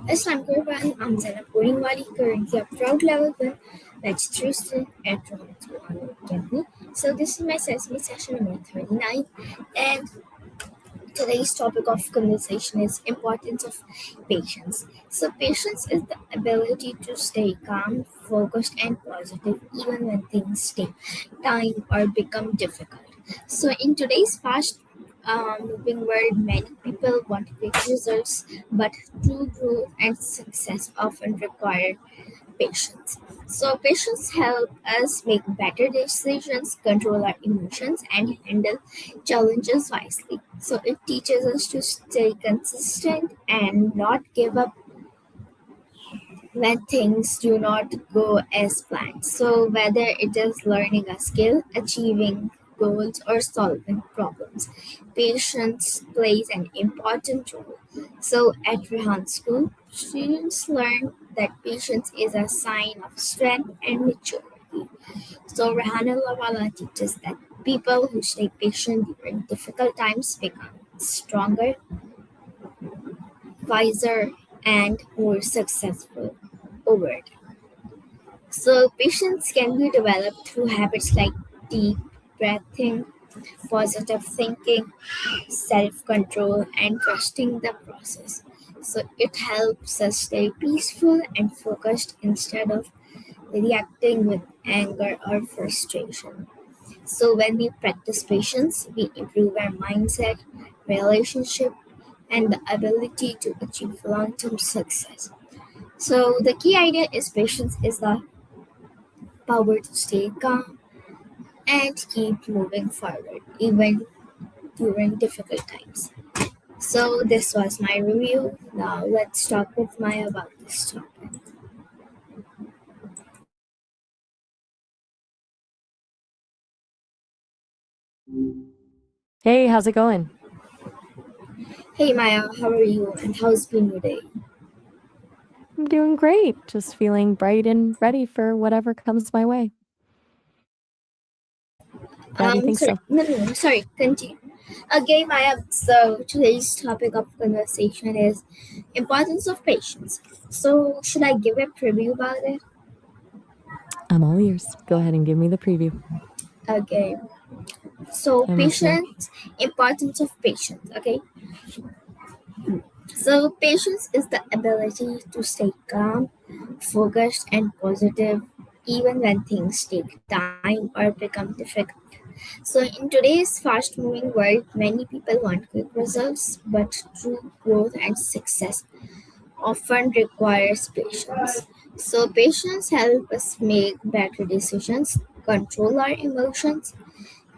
Assalamualaikum everyone. I'm Zainab Wali, currently a proud level 1 registered student at Rehan School Academy. So this is my sesame session number 39, and today's topic of conversation is importance of patience. So patience is the ability to stay calm, focused and positive even when things take time or become difficult. So in today's fast moving world, many people want quick results, but true growth and success often require patience. So patience help us make better decisions, control our emotions, and handle challenges wisely. So it teaches us to stay consistent and not give up when things do not go as planned. So whether it is learning a skill, achieving goals, or solving problems, patience plays an important role. So at Rehan School, students learn that patience is a sign of strength and maturity. So Rehan Allahwala teaches that people who stay patient during difficult times become stronger, wiser, and more successful over time. So patience can be developed through habits like deep breathing, positive thinking, self-control, and trusting the process. So it helps us stay peaceful and focused instead of reacting with anger or frustration. So when we practice patience, we improve our mindset, relationship, and the ability to achieve long-term success. So the key idea is patience is the power to stay calm and keep moving forward even during difficult times. So this was my review. Now let's talk with Maya about this topic. Hey, how's it going? Hey Maya, how are you and how's been your day? I'm doing great. Just feeling bright and ready for whatever comes my way. Glad you think Sorry, so. no, sorry, continue. Okay, Maya. So today's topic of conversation is importance of patience. So should I give a preview about it? I'm all ears. Go ahead and give me the preview. Okay. So I'm listening. patience, importance of patience. Okay. So patience is the ability to stay calm, focused, and positive even when things take time or become difficult. So in today's fast-moving world, many people want quick results, but true growth and success often requires patience. So patience helps us make better decisions, control our emotions,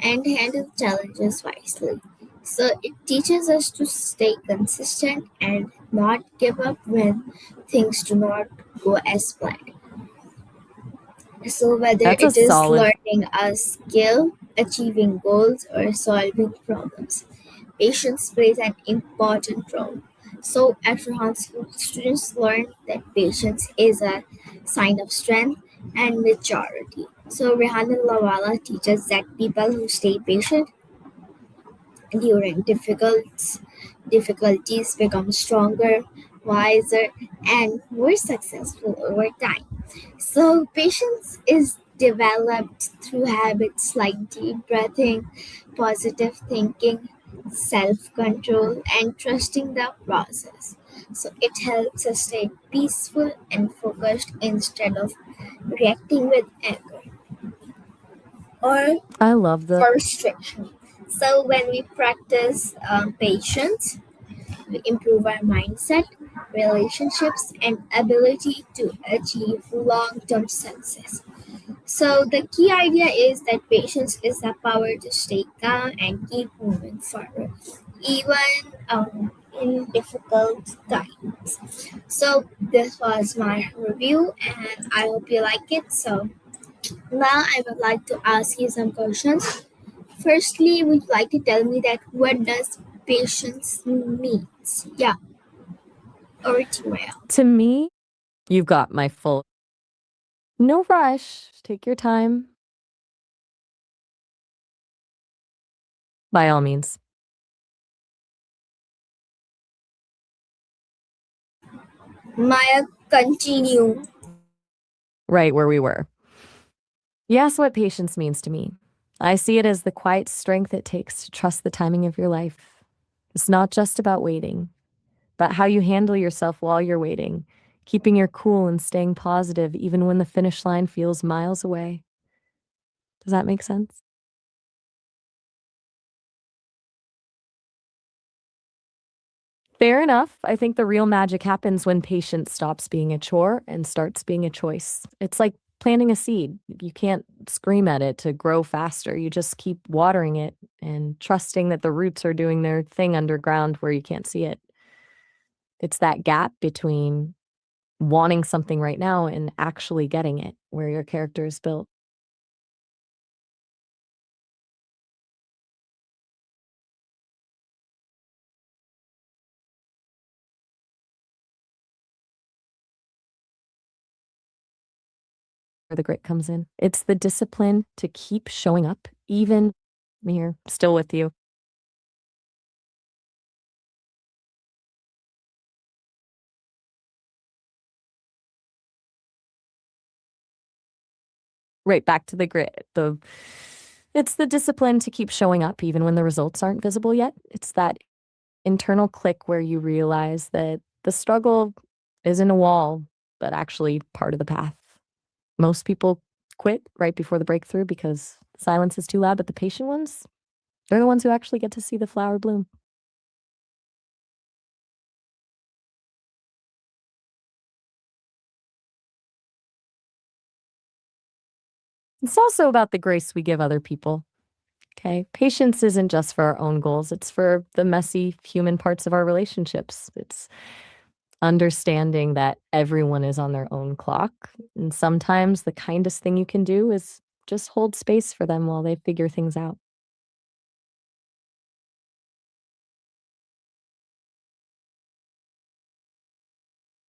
and handle challenges wisely. So it teaches us to stay consistent and not give up when things do not go as planned. So whether That's a it is solid. learning a skill, achieving goals, or solving problems, patience plays an important role. So at Rehan School, students learn that patience is a sign of strength and maturity. So Rehan Allahwala teaches that people who stay patient during difficulties become stronger, wiser, and more successful over time. So patience is developed through habits like deep breathing, positive thinking, self-control, and trusting the process. So it helps us stay peaceful and focused instead of reacting with anger or I love the. frustration. So when we practice patience, we improve our mindset, relationships, and ability to achieve long-term success. So the key idea is that patience is the power to stay calm and keep moving forward, even in difficult times. So this was my review, and I hope you like it. So now I would like to ask you some questions. Firstly, would you like to tell me that what does patience means? Yeah, over to you, Maya. To me, you've got my full. No rush. Take your time. By all means. Maya, continue. Right where we were. You asked what patience means to me. I see it as the quiet strength it takes to trust the timing of your life. It's not just about waiting, but how you handle yourself while you're waiting, keeping your cool and staying positive even when the finish line feels miles away. Does that make sense? Fair enough. I think the real magic happens when patience stops being a chore and starts being a choice. It's like planting a seed. You can't scream at it to grow faster. You just keep watering it and trusting that the roots are doing their thing underground where you can't see it. It's that gap between wanting something right now and actually getting it where your character is built. Where the grit comes in. It's the discipline to keep showing up, even I'm here, still with you. Right back to the grit. It's the discipline to keep showing up even when the results aren't visible yet. It's that internal click where you realize that the struggle isn't a wall, but actually part of the path. Most people quit right before the breakthrough because silence is too loud, but the patient ones, they're the ones who actually get to see the flower bloom. It's also about the grace we give other people. Okay. Patience isn't just for our own goals, it's for the messy human parts of our relationships. It's understanding that everyone is on their own clock. And sometimes the kindest thing you can do is just hold space for them while they figure things out.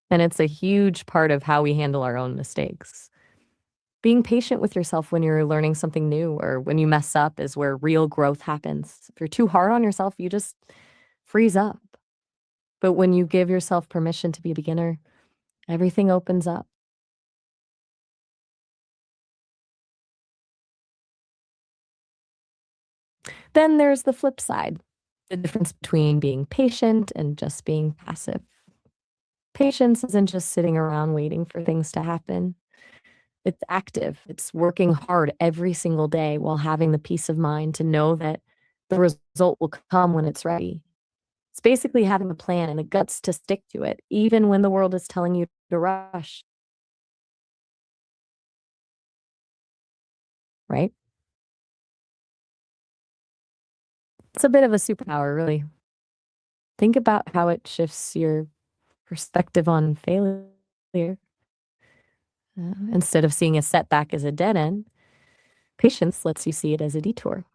And it's a huge part of how we handle our own mistakes. Being patient with yourself when you're learning something new or when you mess up is where real growth happens. If you're too hard on yourself, you just freeze up. But when you give yourself permission to be a beginner, everything opens up. Then there's the flip side, the difference between being patient and just being passive. Patience isn't just sitting around waiting for things to happen. It's active. It's working hard every single day while having the peace of mind to know that the result will come when it's ready. It's basically having a plan and the guts to stick to it, even when the world is telling you to rush, right? It's a bit of a superpower, really. Think about how it shifts your perspective on failure. Instead of seeing a setback as a dead end, patience lets you see it as a detour.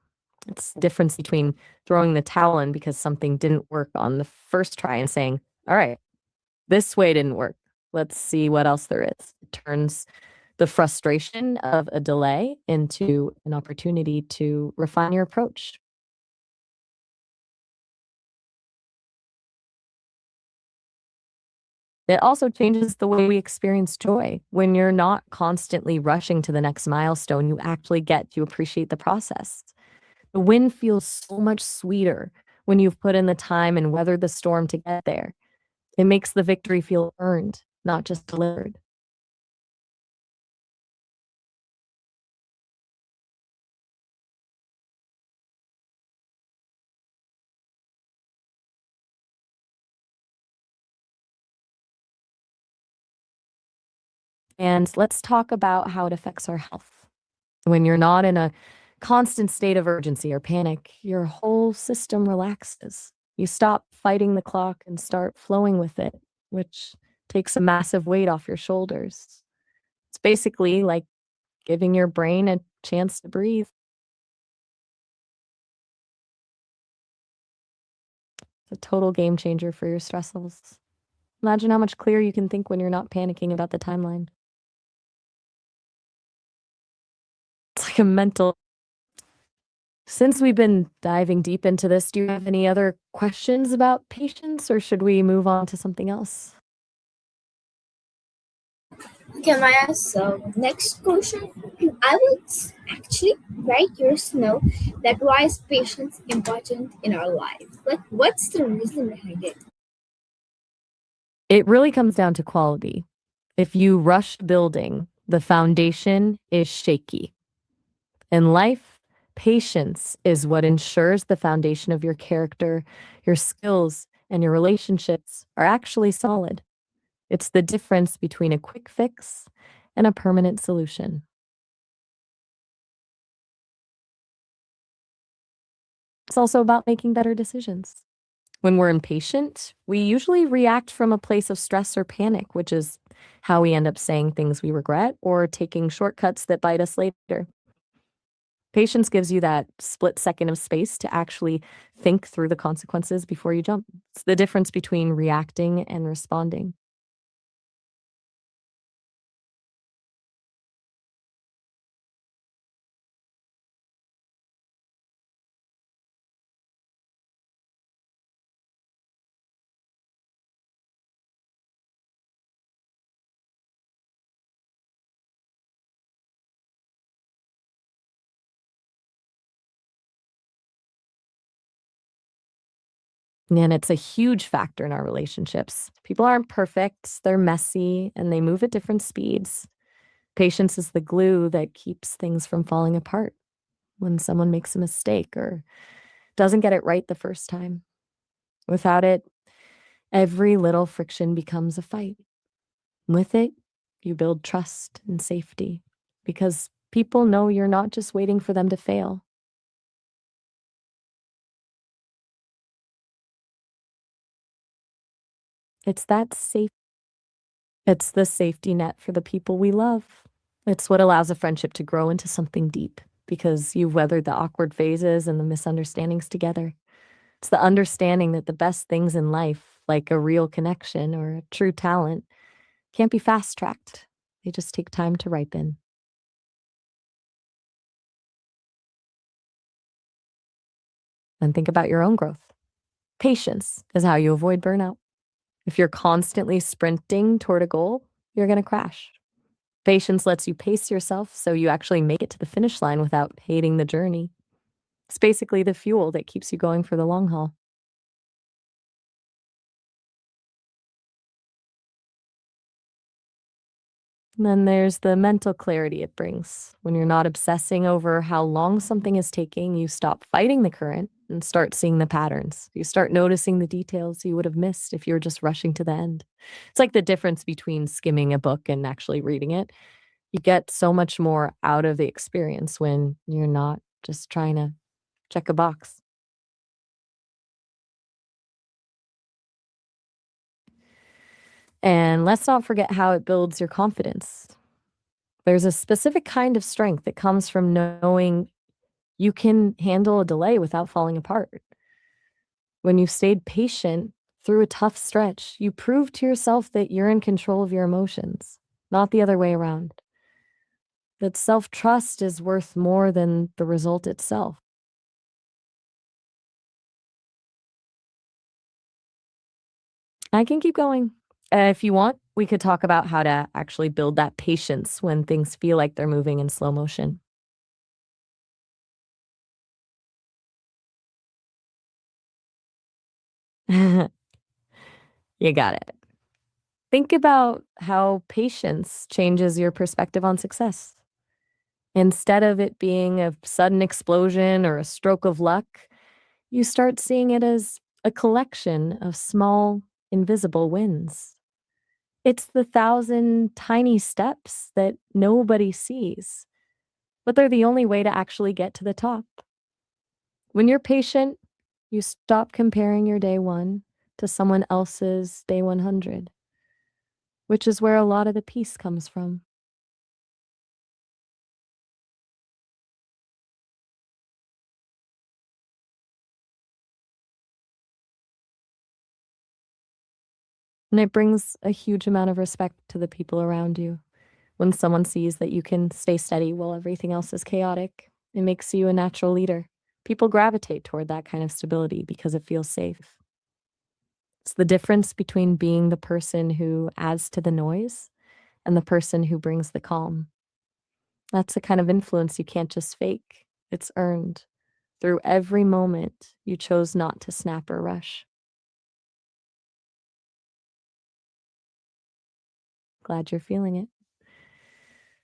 It's the difference between throwing the towel in because something didn't work on the first try and saying, all right, this way didn't work. Let's see what else there is. It turns the frustration of a delay into an opportunity to refine your approach. It also changes the way we experience joy. When you're not constantly rushing to the next milestone, you actually get to appreciate the process. The win feels so much sweeter when you've put in the time and weathered the storm to get there. It makes the victory feel earned, not just delivered. And let's talk about how it affects our health. When you're not in a constant state of urgency or panic, your whole system relaxes. You stop fighting the clock and start flowing with it, which takes a massive weight off your shoulders. It's basically like giving your brain a chance to breathe. It's a total game changer for your stress levels. Imagine how much clearer you can think when you're not panicking about the timeline. It's like a mental. Since we've been diving deep into this, do you have any other questions about patience or should we move on to something else? Okay, Maya. So next question, I would actually very curious to know that why is patience important in our life? Like, what's the reason behind it? It really comes down to quality. If you rush building, the foundation is shaky. In life, patience is what ensures the foundation of your character, your skills, and your relationships are actually solid. It's the difference between a quick fix and a permanent solution. It's also about making better decisions. When we're impatient, we usually react from a place of stress or panic, which is how we end up saying things we regret or taking shortcuts that bite us later. Patience gives you that split second of space to actually think through the consequences before you jump. It's the difference between reacting and responding. And it's a huge factor in our relationships. People aren't perfect, they're messy, and they move at different speeds. Patience is the glue that keeps things from falling apart when someone makes a mistake or doesn't get it right the first time. Without it, every little friction becomes a fight. With it, you build trust and safety because people know you're not just waiting for them to fail. It's that safe it's the safety net for the people we love. It's what allows a friendship to grow into something deep because you've weathered the awkward phases and the misunderstandings together. It's the understanding that the best things in life, like a real connection or a true talent, can't be fast tracked. They just take time to ripen. And think about your own growth. Patience is how you avoid burnout. If you're constantly sprinting toward a goal, you're going to crash. Patience lets you pace yourself so you actually make it to the finish line without hating the journey. It's basically the fuel that keeps you going for the long haul. And then there's the mental clarity it brings. When you're not obsessing over how long something is taking, you stop fighting the current and start seeing the patterns. You start noticing the details you would have missed if you were just rushing to the end. It's like the difference between skimming a book and actually reading it. You get so much more out of the experience when you're not just trying to check a box. And let's not forget how it builds your confidence. There's a specific kind of strength that comes from knowing you can handle a delay without falling apart. When you've stayed patient through a tough stretch, you prove to yourself that you're in control of your emotions, not the other way around. That self trust is worth more than the result itself. I can keep going. If you want, we could talk about how to actually build that patience when things feel like they're moving in slow motion. You got it. Think about how patience changes your perspective on success. Instead of it being a sudden explosion or a stroke of luck, you start seeing it as a collection of small, invisible wins. It's the thousand tiny steps that nobody sees, but they're the only way to actually get to the top. When you're patient, you stop comparing your day one to someone else's day 100, which is where a lot of the peace comes from. And it brings a huge amount of respect to the people around you. When someone sees that you can stay steady while everything else is chaotic, it makes you a natural leader. People gravitate toward that kind of stability because it feels safe. It's the difference between being the person who adds to the noise and the person who brings the calm. That's a kind of influence you can't just fake. It's earned through every moment you chose not to snap or rush. Glad you're feeling it.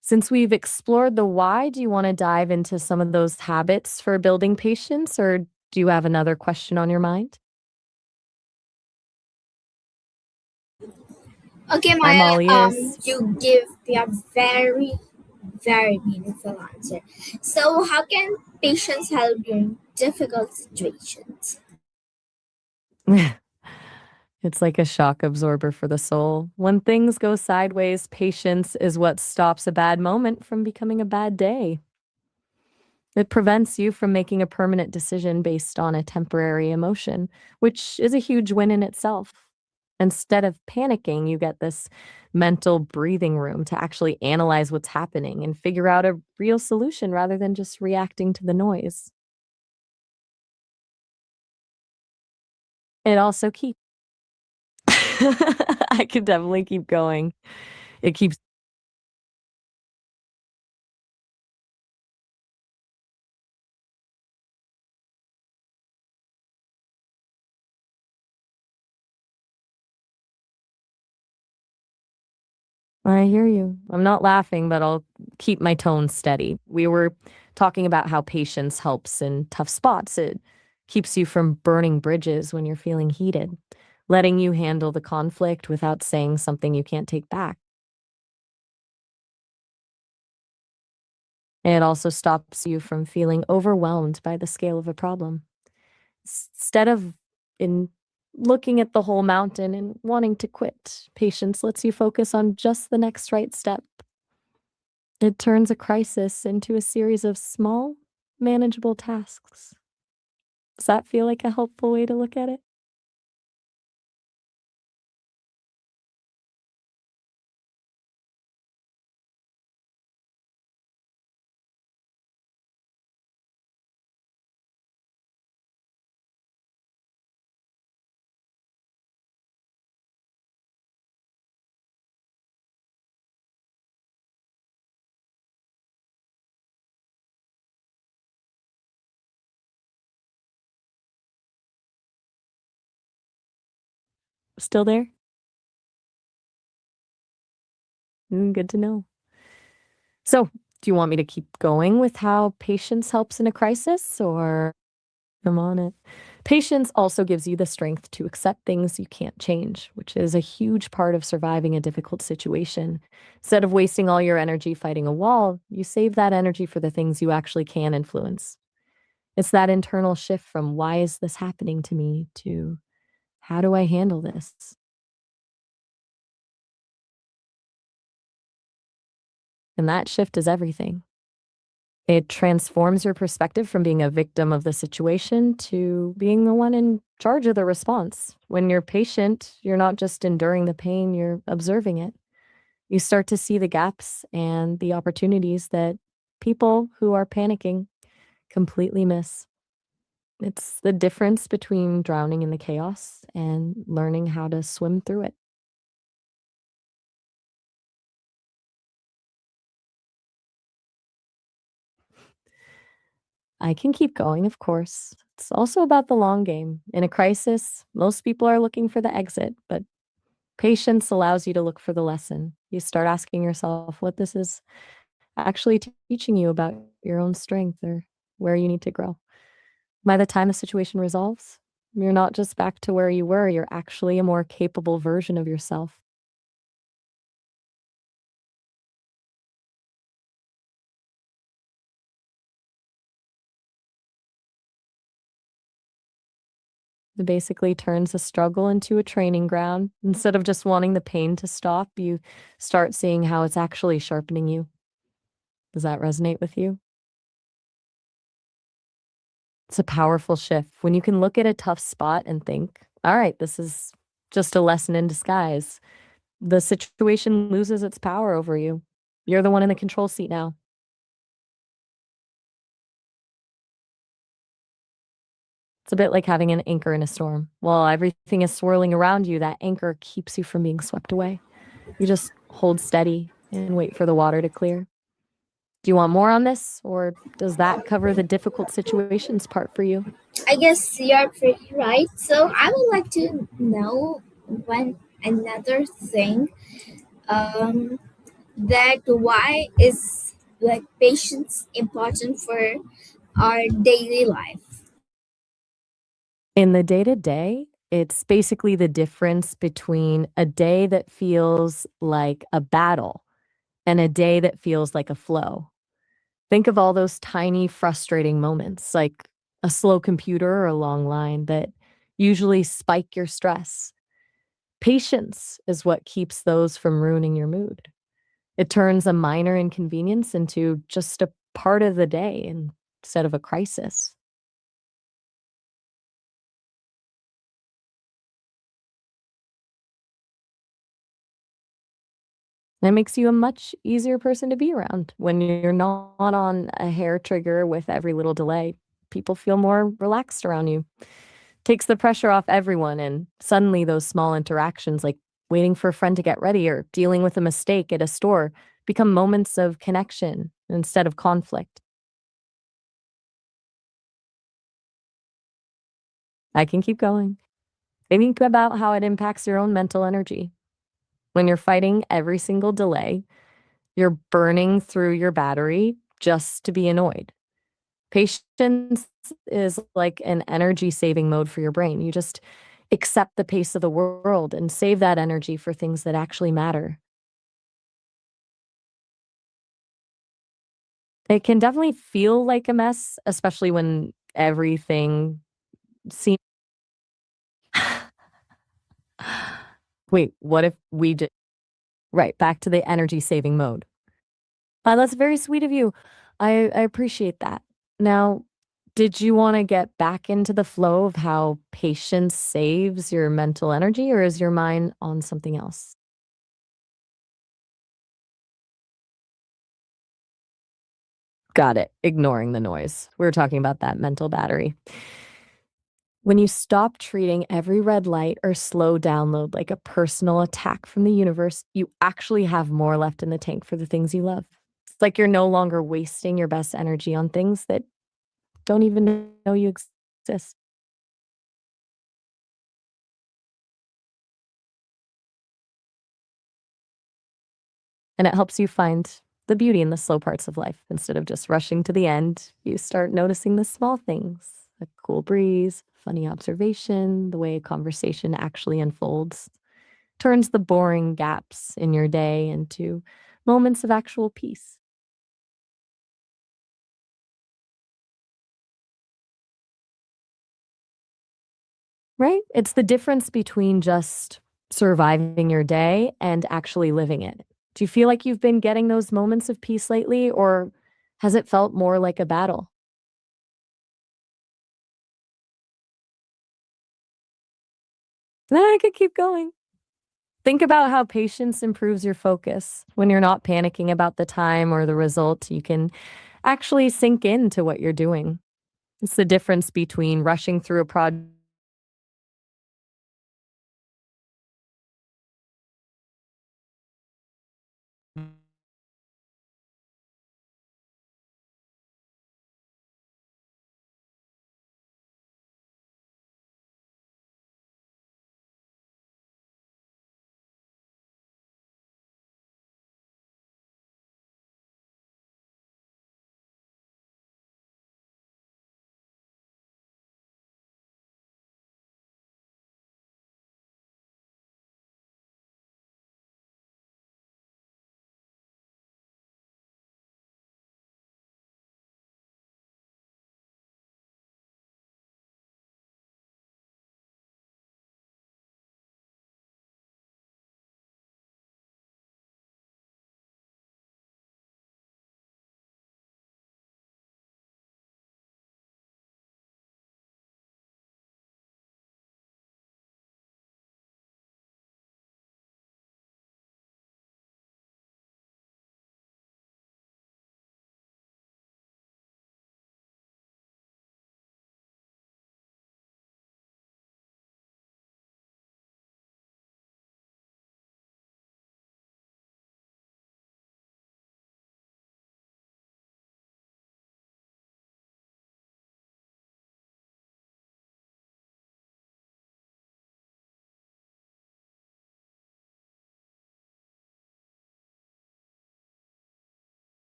Since we've explored the why, do you want to dive into some of those habits for building patience, or do you have another question on your mind? Okay, I'm Maya, all ears. you give me a very, very meaningful answer. So, how can patients help during difficult situations? It's like a shock absorber for the soul. When things go sideways, patience is what stops a bad moment from becoming a bad day. It prevents you from making a permanent decision based on a temporary emotion, which is a huge win in itself. Instead of panicking, you get this mental breathing room to actually analyze what's happening and figure out a real solution rather than just reacting to the noise. It also keeps I could definitely keep going. It keeps I hear you. I'm not laughing, but I'll keep my tone steady. We were talking about how patience helps in tough spots. It keeps you from burning bridges when you're feeling heated, letting you handle the conflict without saying something you can't take back. It also stops you from feeling overwhelmed by the scale of a problem. Instead of in looking at the whole mountain and wanting to quit, patience lets you focus on just the next right step. It turns a crisis into a series of small, manageable tasks. Does that feel like a helpful way to look at it? Still there? Good to know. So, do you want me to keep going with how patience helps in a crisis, or I'm on it? Patience also gives you the strength to accept things you can't change, which is a huge part of surviving a difficult situation. Instead of wasting all your energy fighting a wall, you save that energy for the things you actually can influence. It's that internal shift from "Why is this happening to me?" to "How do I handle this?" And that shift is everything. It transforms your perspective from being a victim of the situation to being the one in charge of the response. When you're patient, you're not just enduring the pain, you're observing it. You start to see the gaps and the opportunities that people who are panicking completely miss. It's the difference between drowning in the chaos and learning how to swim through it. I can keep going, of course. It's also about the long game. In a crisis, most people are looking for the exit, but patience allows you to look for the lesson. You start asking yourself what this is actually teaching you about your own strength or where you need to grow. By the time the situation resolves, you're not just back to where you were, you're actually a more capable version of yourself. It basically turns a struggle into a training ground. Instead of just wanting the pain to stop, you start seeing how it's actually sharpening you. Does that resonate with you? It's a powerful shift when you can look at a tough spot and think, all right, this is just a lesson in disguise. The situation loses its power over you. You're the one in the control seat now. It's a bit like having an anchor in a storm. While everything is swirling around you, that anchor keeps you from being swept away. You just hold steady and wait for the water to clear. Do you want more on this, or does that cover the difficult situations part for you? I guess you're pretty right. So I would like to know one another thing. Um, that why is like patience important for our daily life? In the day to day, it's basically the difference between a day that feels like a battle and a day that feels like a flow. Think of all those tiny, frustrating moments, like a slow computer or a long line that usually spike your stress. Patience is what keeps those from ruining your mood. It turns a minor inconvenience into just a part of the day instead of a crisis. That makes you a much easier person to be around when you're not on a hair trigger with every little delay. People feel more relaxed around you. Takes the pressure off everyone, and suddenly those small interactions like waiting for a friend to get ready or dealing with a mistake at a store become moments of connection instead of conflict. I can keep going. Think about how it impacts your own mental energy. When you're fighting every single delay, you're burning through your battery just to be annoyed. Patience is like an energy saving mode for your brain. You just accept the pace of the world and save that energy for things that actually matter. It can definitely feel like a mess, especially when everything seems. Wait, what if we just. Right, back to the energy saving mode. That's very sweet of you. I appreciate that. Now, did you want to get back into the flow of how patience saves your mental energy, or is your mind on something else? Got it. Ignoring the noise. We were talking about that mental battery. When you stop treating every red light or slow download like a personal attack from the universe, you actually have more left in the tank for the things you love. It's like you're no longer wasting your best energy on things that don't even know you exist. And it helps you find the beauty in the slow parts of life. Instead of just rushing to the end, you start noticing the small things, a cool breeze, funny observation, the way a conversation actually unfolds. Turns the boring gaps in your day into moments of actual peace. Right? It's the difference between just surviving your day and actually living it. Do you feel like you've been getting those moments of peace lately, or has it felt more like a battle? I could keep going. Think about how patience improves your focus. When you're not panicking about the time or the result, you can actually sink into what you're doing. It's the difference between rushing through a project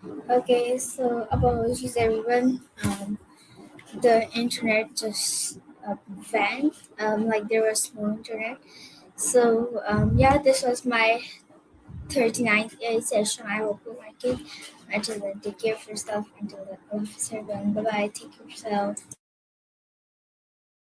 Okay, so apologies everyone. The internet just went. Like there was no internet. So yeah, this was my 39th session. I hope you like it. Until then, take care of yourself. Until then, love everyone. Bye bye. Take care of yourself.